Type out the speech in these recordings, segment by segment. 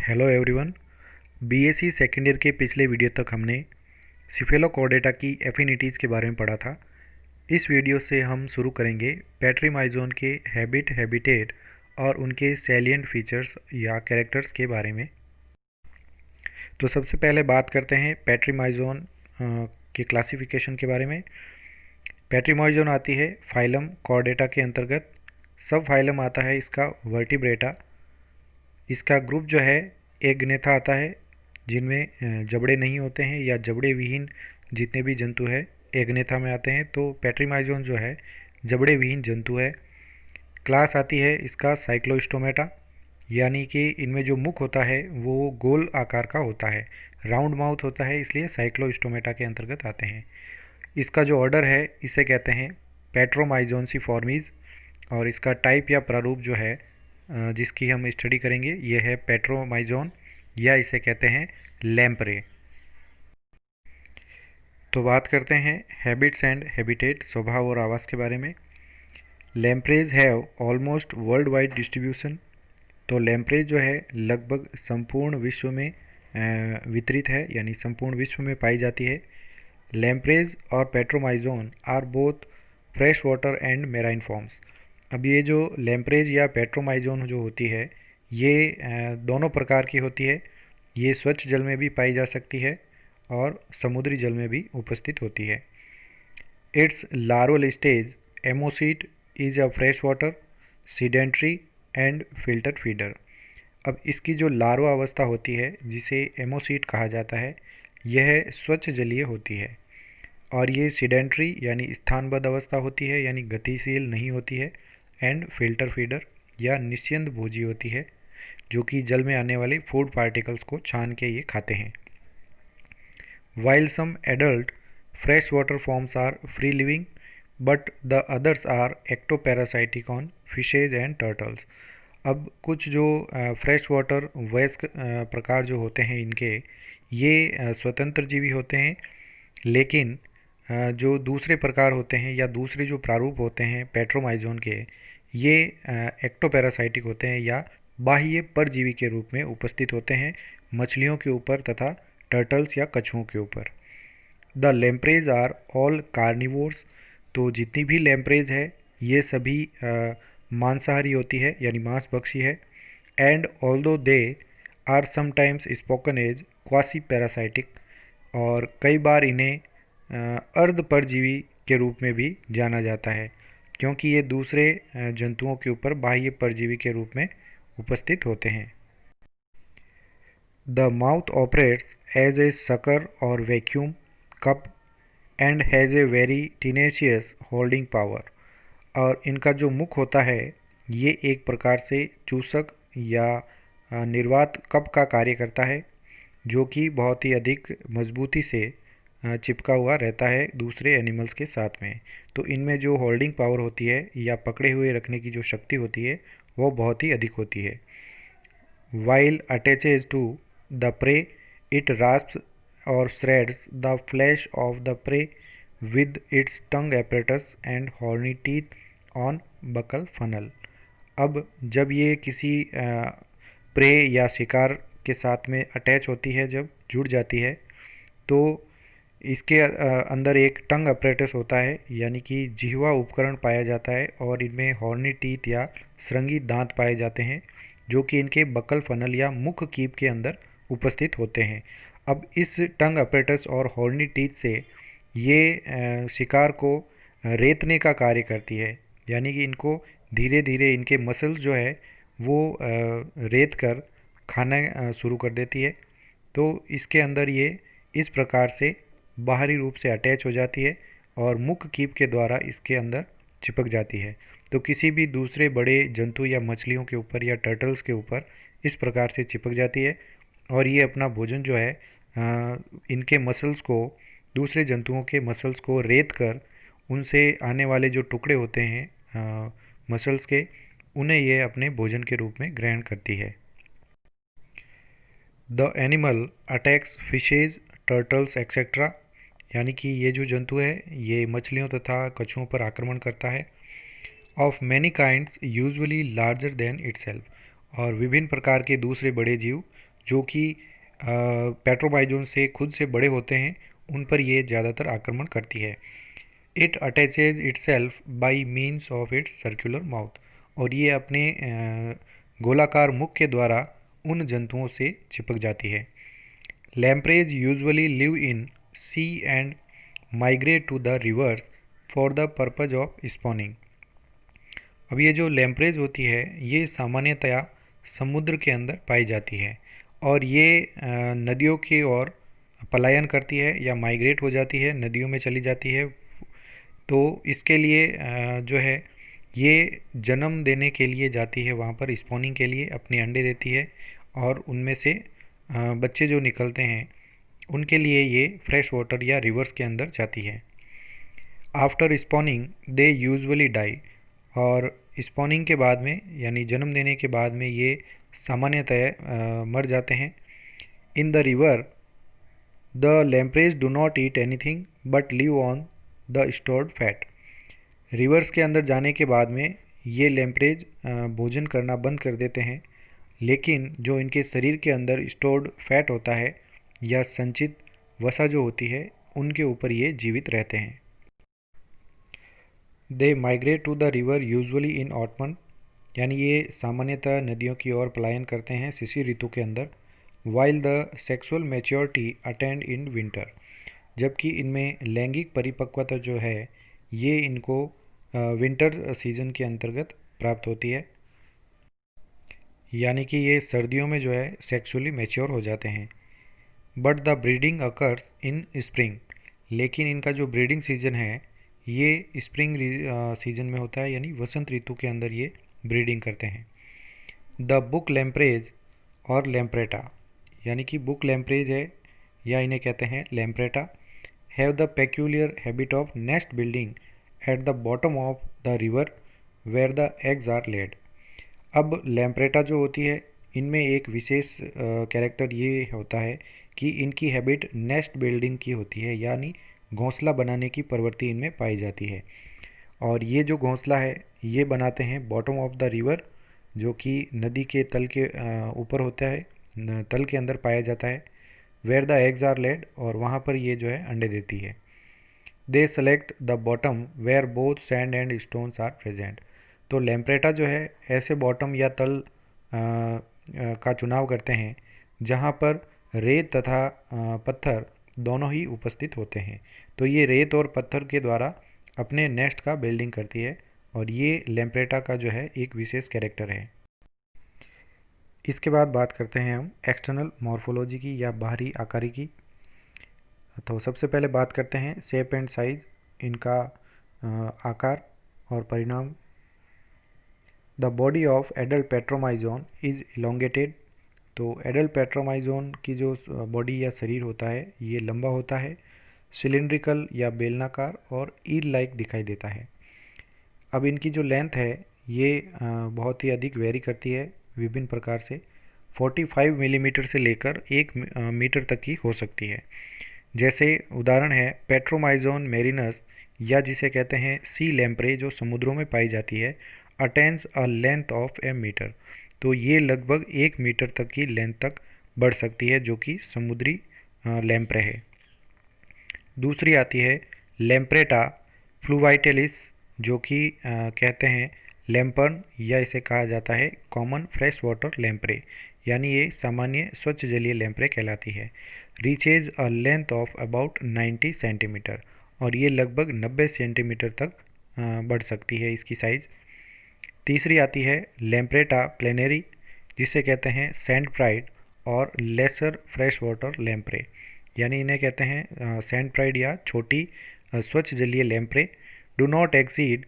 Hello everyone. BSc second year के पिछले video तक हमने सिफेलोकॉर्डेटा की एफिनिटीज़ के बारे में पढ़ा था। इस वीडियो से हम शुरू करेंगे पैट्रीमाइजोन के हैबिटेट और उनके सैलिएंट फीचर्स या कैरेक्टर्स के बारे में। तो सबसे पहले बात करते हैं पैट्रीमाइजोन के क्लासिफिकेशन के बारे में। पैट्रीमाइजोन आती है फाइलम कॉर्डेटा के अंतर्गत। सब फाइलम आता है इसका वर्टिब्रेटा। इसका ग्रुप जो है एगनेथा आता है, जिनमें जबड़े नहीं होते हैं या जबड़े विहीन जितने भी जंतु है एगनेथा में आते हैं। तो पैट्रीमाइजोन जो है जबड़े विहीन जंतु है। क्लास आती है इसका साइक्लोस्टोमेटा, यानी कि इनमें जो मुख होता है वो गोल आकार का होता है, राउंड माउथ होता है, इसलिए साइक्लोस्टोमेटा के अंतर्गत आते हैं। इसका जो ऑर्डर है इसे कहते हैं पैट्रोमाइजोनसिफॉर्मीज, और इसका टाइप या प्रारूप जो है जिसकी हम स्टडी करेंगे ये है पैट्रोमाइजोन, या इसे कहते हैं लैम्प्रे। तो बात करते हैं हैबिट्स एंड हैबिटेट, स्वभाव और आवास के बारे में। Lampreys have almost world wide distribution. तो लैम्प्रेज जो है लगभग संपूर्ण विश्व में वितरित है, यानी संपूर्ण विश्व में पाई जाती है। लैम्प्रेज और petromyzon are both fresh water and marine forms. अब ये जो लैम्प्रेज या पैट्रोमाइजोन जो होती है ये दोनों प्रकार की होती है। ये स्वच्छ जल में भी पाई जा सकती है और समुद्री जल में भी उपस्थित होती है। Its larval stage ammocoete is a fresh water sedentary and filter feeder. अब इसकी जो लार्वा अवस्था होती है जिसे एमोसीट कहा जाता है यह स्वच्छ जलीय होती है, और ये सीडेंट्री यानी स्थानबद्ध अवस्था होती है, यानी गतिशील नहीं होती है, एंड फिल्टर फीडर या निस्यंद भोजी होती है, जो कि जल में आने वाले फूड पार्टिकल्स को छान के ये खाते हैं। While some adult freshwater forms are free living, but the others are ectoparasitic on fishes and turtles. अब कुछ जो फ्रेश वाटर वयस्क प्रकार जो होते हैं इनके ये स्वतंत्र जीवी होते हैं, लेकिन जो दूसरे प्रकार होते हैं या दूसरे जो प्रारूप होते हैं पैट्रोमाइजोन के ये एक्टोपैरासाइटिक होते हैं या बाह्य परजीवी के रूप में उपस्थित होते हैं मछलियों के ऊपर तथा टर्टल्स या कछुओं के ऊपर। The lampreys are all carnivores. तो जितनी भी लैम्प्रेज है ये सभी मांसाहारी होती है, यानी मांसभक्षी है। And although they are sometimes spoken as quasi parasitic, और कई बार इन्हें अर्ध परजीवी के रूप में भी जाना जाता है, क्योंकि ये दूसरे जंतुओं के ऊपर बाह्य परजीवी के रूप में उपस्थित होते हैं। The mouth operates as a sucker और vacuum cup and has a very tenacious holding power. और इनका जो मुख होता है ये एक प्रकार से चूसक या निर्वात कप का कार्य करता है, जो कि बहुत ही अधिक मजबूती से चिपका हुआ रहता है दूसरे एनिमल्स के साथ में। तो इनमें जो होल्डिंग पावर होती है या पकड़े हुए रखने की जो शक्ति होती है वो बहुत ही अधिक होती है। While attaches to the prey, it rasps or shreds the flesh of the prey with its tongue apparatus and horny teeth on buccal funnel. अब जब ये किसी प्रे या शिकार के साथ में अटैच होती है, जब जुड़ जाती है, तो इसके अंदर एक टंग अपरेटस होता है, यानी कि जिह्वा उपकरण पाया जाता है, और इनमें हॉर्नी टीथ या श्रृंगी दांत पाए जाते हैं जो कि इनके बकल फनल या मुख कीप के अंदर उपस्थित होते हैं। अब इस टंग अपरेटस और हॉर्नी टीथ से ये शिकार को रेतने का कार्य करती है, यानी कि इनको धीरे धीरे इनके मसल्स जो है वो रेत कर खाना शुरू कर देती है। तो इसके अंदर ये इस प्रकार से बाहरी रूप से अटैच हो जाती है और मुख कीप के द्वारा इसके अंदर चिपक जाती है। तो किसी भी दूसरे बड़े जंतु या मछलियों के ऊपर या टर्टल्स के ऊपर इस प्रकार से चिपक जाती है, और ये अपना भोजन जो है इनके मसल्स को, दूसरे जंतुओं के मसल्स को रेत कर उनसे आने वाले जो टुकड़े होते हैं मसल्स के, उन्हें ये अपने भोजन के रूप में ग्रहण करती है। The animal attacks fishes turtles etcetera, यानी कि ये जो जंतु है ये मछलियों तथा कछुओं पर आक्रमण करता है। Of many kinds usually larger than itself, और विभिन्न प्रकार के दूसरे बड़े जीव जो कि पेट्रोमाइजोन से खुद से बड़े होते हैं, उन पर ये ज़्यादातर आक्रमण करती है। It attaches itself by means of its circular mouth, और ये अपने गोलाकार मुख के द्वारा उन जंतुओं से चिपक जाती है। Lampreys usually live in sea and migrate to the rivers for the purpose of spawning. अब ये जो लैम्प्रेज होती है ये सामान्यतया समुद्र के अंदर पाई जाती है, और ये नदियों की ओर पलायन करती है या माइग्रेट हो जाती है, नदियों में चली जाती है। तो इसके लिए जो है ये जन्म देने के लिए जाती है, वहाँ पर स्पॉनिंग के लिए अपने अंडे देती है, और उनमें से बच्चे जो निकलते हैं उनके लिए ये फ्रेश वाटर या रिवर्स के अंदर जाती है। After spawning they usually die, और स्पॉनिंग के बाद में यानी जन्म देने के बाद में ये सामान्यतः मर जाते हैं। In the river the lampreys do not eat anything but live on the stored fat. Rivers के अंदर जाने के बाद में ये लैम्प्रेज भोजन करना बंद कर देते हैं, लेकिन जो इनके शरीर के अंदर स्टोर्ड फैट होता है या संचित वसा जो होती है उनके ऊपर ये जीवित रहते हैं। They migrate to the river usually in autumn, यानी ये सामान्यतः नदियों की ओर पलायन करते हैं शिशिर ऋतु के अंदर। While the sexual maturity attend in winter, जबकि इनमें लैंगिक परिपक्वता जो है ये इनको विंटर सीजन के अंतर्गत प्राप्त होती है, यानी कि ये सर्दियों में जो है सेक्सुअली मैच्योर हो जाते हैं। But the breeding occurs in spring, लेकिन इनका जो ब्रीडिंग सीजन है ये स्प्रिंग सीजन में होता है, यानी वसंत ऋतु के अंदर ये ब्रीडिंग करते हैं। द बुक लैम्प्रेज और लैम्प्रेटा, यानी कि बुक लैम्प्रेज है या इन्हें कहते हैं Lampetra, have the peculiar habit of nest building at the bottom of the river where the eggs are laid. अब लैम्प्रेटा जो होती है इनमें एक विशेष कैरेक्टर ये होता है कि इनकी हैबिट नेस्ट बिल्डिंग की होती है, यानी घोंसला बनाने की प्रवृत्ति इनमें पाई जाती है। और ये जो घोंसला है ये बनाते हैं बॉटम ऑफ द रिवर, जो कि नदी के तल के ऊपर होता है, तल के अंदर पाया जाता है। Where the eggs are laid, और वहाँ पर ये जो है अंडे देती है। They select the bottom where both sand and stones are present. तो लैम्प्रेटा जो है ऐसे बॉटम या तल का चुनाव करते हैं जहाँ पर रेत तथा पत्थर दोनों ही उपस्थित होते हैं। तो ये रेत और पत्थर के द्वारा अपने नेस्ट का बिल्डिंग करती है, और ये लैम्प्रेटा का जो है एक विशेष कैरेक्टर है। इसके बाद बात करते हैं हम एक्सटर्नल मॉर्फोलॉजी की या बाहरी आकारी की। तो सबसे पहले बात करते हैं शेप एंड साइज, इनका आकार और परिणाम। The body of adult Petromyzon is elongated. तो एडल्ट पेट्रोमाइजोन की जो बॉडी या शरीर होता है ये लंबा होता है, सिलिंड्रिकल या बेलनाकार और ईल लाइक दिखाई देता है। अब इनकी जो लेंथ है ये बहुत ही अधिक वेरी करती है विभिन्न प्रकार से, 45 मिलीमीटर से लेकर 1 मीटर तक की हो सकती है। जैसे उदाहरण है पेट्रोमाइजोन मेरिनस, या जिसे कहते हैं सी लैम्प्रे, जो समुद्रों में पाई जाती है, attains a length of a metre. तो ये लगभग 1 मीटर तक की लेंथ तक बढ़ सकती है, जो कि समुद्री लैम्प्रे है। दूसरी आती है लैम्प्रेटा फ्लूवाइटेलिस, जो कि कहते हैं लैम्पर्न, या इसे कहा जाता है कॉमन फ्रेश वाटर लैम्प्रे, यानी ये सामान्य स्वच्छ जलीय लैम्प्रे कहलाती है। Reaches a length of about 90 centimetre, और ये लगभग 90 सेंटीमीटर तक बढ़ सकती है इसकी साइज़। तीसरी आती है लैम्प्रेटा प्लेनेरी, जिसे कहते हैं सैंड प्राइड और लेसर फ्रेश वाटर लैम्प्रे, यानी इन्हें कहते हैं सैंड प्राइड या छोटी स्वच्छ जलीय lamprey. Do not exceed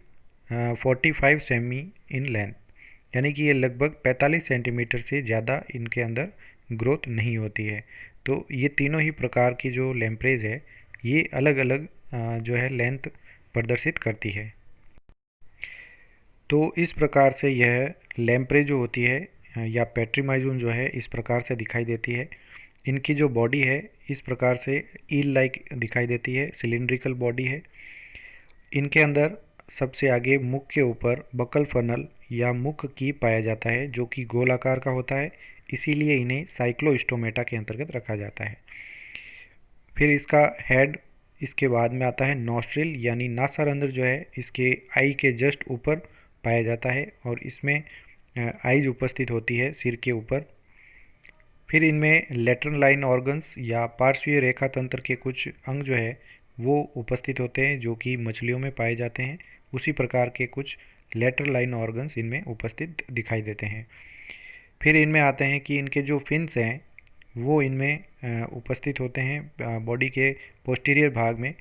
45 semi in length, यानी कि ये लगभग 45 सेंटीमीटर से ज़्यादा इनके अंदर ग्रोथ नहीं होती है। तो ये तीनों ही प्रकार की जो लैम्प्रेज है ये अलग अलग जो है लेंथ प्रदर्शित करती है। तो इस प्रकार से यह लैम्प्रे जो होती है या पेट्रीमाइजोन जो है इस प्रकार से दिखाई देती है। इनकी जो बॉडी है इस प्रकार से ईल लाइक दिखाई देती है, सिलिंड्रिकल बॉडी है। इनके अंदर सबसे आगे मुख के ऊपर बकल फनल या मुख की पाया जाता है, जो कि गोलाकार का होता है। इसीलिए इन्हें साइक्लोस्टोमेटा के अंतर्गत रखा जाता है। फिर इसका हेड, इसके बाद में आता है नॉस्ट्रिल यानी नासारंध्र जो है इसके आई के जस्ट ऊपर पाया जाता है और इसमें आइज उपस्थित होती है सिर के ऊपर। फिर इनमें लेटरल लाइन ऑर्गन्स या पार्श्वीय रेखा तंत्र के कुछ अंग जो है वो उपस्थित होते हैं जो कि मछलियों में पाए जाते हैं। उसी प्रकार के कुछ लेटरल लाइन ऑर्गन्स इनमें उपस्थित दिखाई देते हैं। फिर इनमें आते हैं कि इनके जो फिन्स हैं वो इनमें उपस्थित होते हैं बॉडी के पोस्टीरियर भाग में।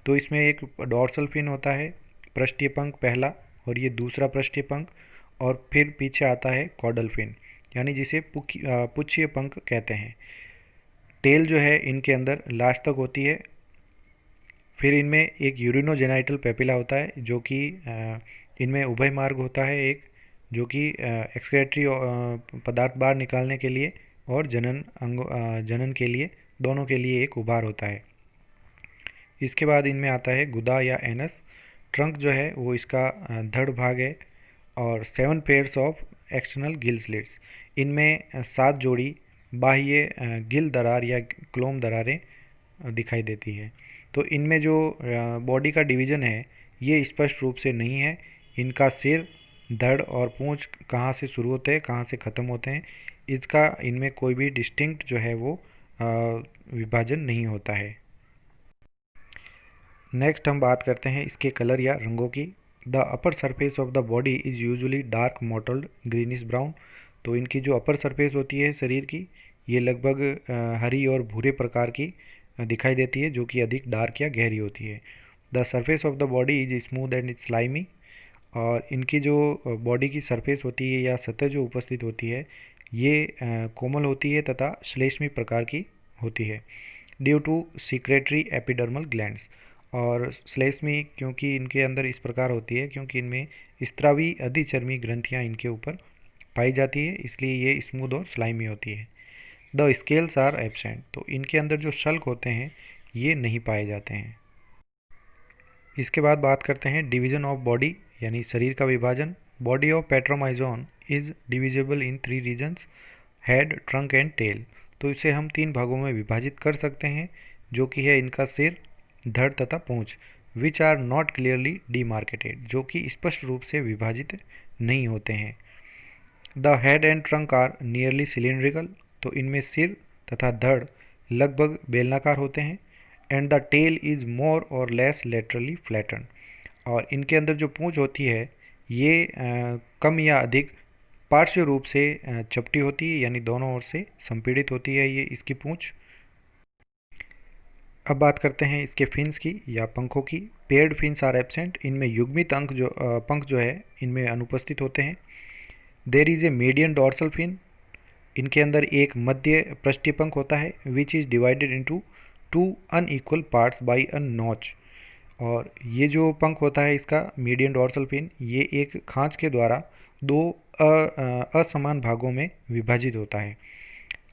तो इसमें एक डॉर्सल फिन होता है, पृष्ठीय पंख पहला, और ये दूसरा पृष्ठीय पंख, और फिर पीछे आता है कॉडल फिन यानी जिसे पुच्छीय पंख कहते हैं। टेल जो है इनके अंदर लास्ट तक होती है। फिर इनमें एक यूरिनोजेनाइटल पेपिला होता है जो कि इनमें उभय मार्ग होता है एक, जो कि एक्सक्रेटरी पदार्थ बाहर निकालने के लिए और जनन के लिए, दोनों के लिए एक उभार होता है। इसके बाद इनमें आता है गुदा या एनस। ट्रंक जो है वो इसका धड़ भाग है और 7 pairs of external gill slits. इनमें 7 जोड़ी बाह्य गिल दरार या क्लोम दरारें दिखाई देती है। तो इनमें जो बॉडी का डिवीज़न है ये स्पष्ट रूप से नहीं है। इनका सिर, धड़ और पूंछ कहाँ से शुरू होते हैं, कहाँ से ख़त्म होते हैं, इसका इनमें कोई भी डिस्टिंक्ट जो है वो विभाजन नहीं होता है। नेक्स्ट हम बात करते हैं इसके कलर या रंगों की। The upper surface of the body is usually dark mottled greenish brown. तो इनकी जो अपर सरफेस होती है शरीर की ये लगभग हरी और भूरे प्रकार की दिखाई देती है जो कि अधिक डार्क या गहरी होती है। The surface of the body is smooth and slimy. और इनकी जो बॉडी की सरफेस होती है या सतह जो उपस्थित होती है ये कोमल होती है तथा श्लेष्मी प्रकार की होती है due to secretory epidermal glands. और श्लेष्मी क्योंकि इनके अंदर इस प्रकार होती है क्योंकि इनमें स्त्रावी अधिचर्मी ग्रंथियां इनके ऊपर पाई जाती है, इसलिए ये स्मूथ और स्लाइमी होती है। The scales are absent. तो इनके अंदर जो शल्क होते हैं ये नहीं पाए जाते हैं। इसके बाद बात करते हैं डिवीजन ऑफ बॉडी यानी शरीर का विभाजन। Body of Petromyzon is divisible in 3 regions, head, trunk and tail. तो इसे हम 3 भागों में विभाजित कर सकते हैं जो कि है इनका सिर, धड़ तथा पूंछ, which are not clearly demarcated, जो कि स्पष्ट रूप से विभाजित नहीं होते हैं। The head and trunk are nearly cylindrical. तो इनमें सिर तथा धड़ लगभग बेलनाकार होते हैं। And the tail is more or less laterally flatten. और इनके अंदर जो पूंछ होती है ये कम या अधिक पार्श्व रूप से चपटी होती है यानी दोनों ओर से संपीड़ित होती है ये इसकी पूंछ। अब बात करते हैं इसके फिन्स की या पंखों की। Paired fins are absent. इनमें युग्मित पंख जो है इनमें अनुपस्थित होते हैं। There is a median dorsal fin. इनके अंदर एक मध्य पृष्ठीय पंख होता है which is divided into 2 unequal parts by a notch. और ये जो पंख होता है इसका मीडियन डॉर्सल फिन ये एक खांच के द्वारा 2 असमान भागों में विभाजित होता है।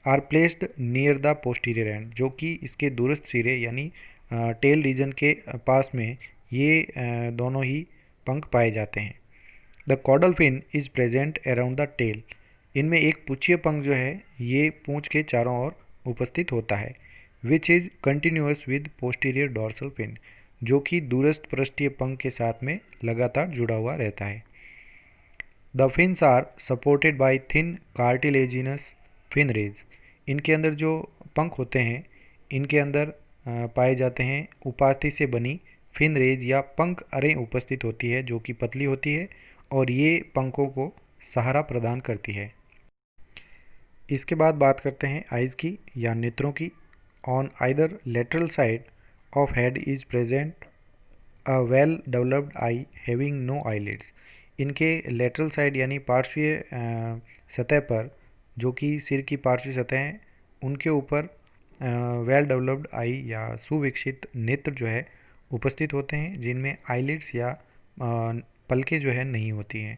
Are placed near the posterior end, जो कि इसके दूरस्थ सिरे यानी टेल रीजन के पास में ये दोनों ही पंख पाए जाते हैं। The caudal fin is present around the tail. इनमें एक पुच्छीय पंख जो है ये पूंछ के चारों ओर उपस्थित होता है which is continuous with posterior dorsal fin, जो कि दूरस्थ पृष्ठीय पंख के साथ में लगातार जुड़ा हुआ रहता है। The fins are supported by thin cartilaginous fin rays. इनके अंदर जो पंख होते हैं इनके अंदर पाए जाते हैं उपास्थि से बनी फिन रेज या पंख अरें उपस्थित होती है जो कि पतली होती है और ये पंखों को सहारा प्रदान करती है। इसके बाद बात करते हैं आइज़ की या नेत्रों की। On either lateral side of head is present a well developed eye having no eyelids. इनके लेटरल साइड यानी पार्श्वीय सतह पर, जो कि सिर की पार्श्वीय सतह हैं, उनके ऊपर वेल डेवलप्ड आई या सुविकसित नेत्र जो है उपस्थित होते हैं जिनमें आईलिड्स या पलकें जो है नहीं होती हैं,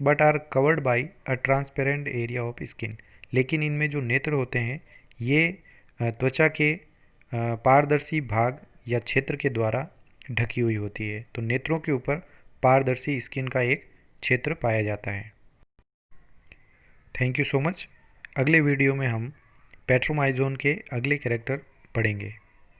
but are covered by a transparent area of skin. लेकिन इनमें जो नेत्र होते हैं ये त्वचा के पारदर्शी भाग या क्षेत्र के द्वारा ढकी हुई होती है। तो नेत्रों के ऊपर पारदर्शी स्किन का एक क्षेत्र पाया जाता है। Thank you so much. अगले वीडियो में हम पैट्रोमाइजोन के अगले कैरेक्टर पढ़ेंगे।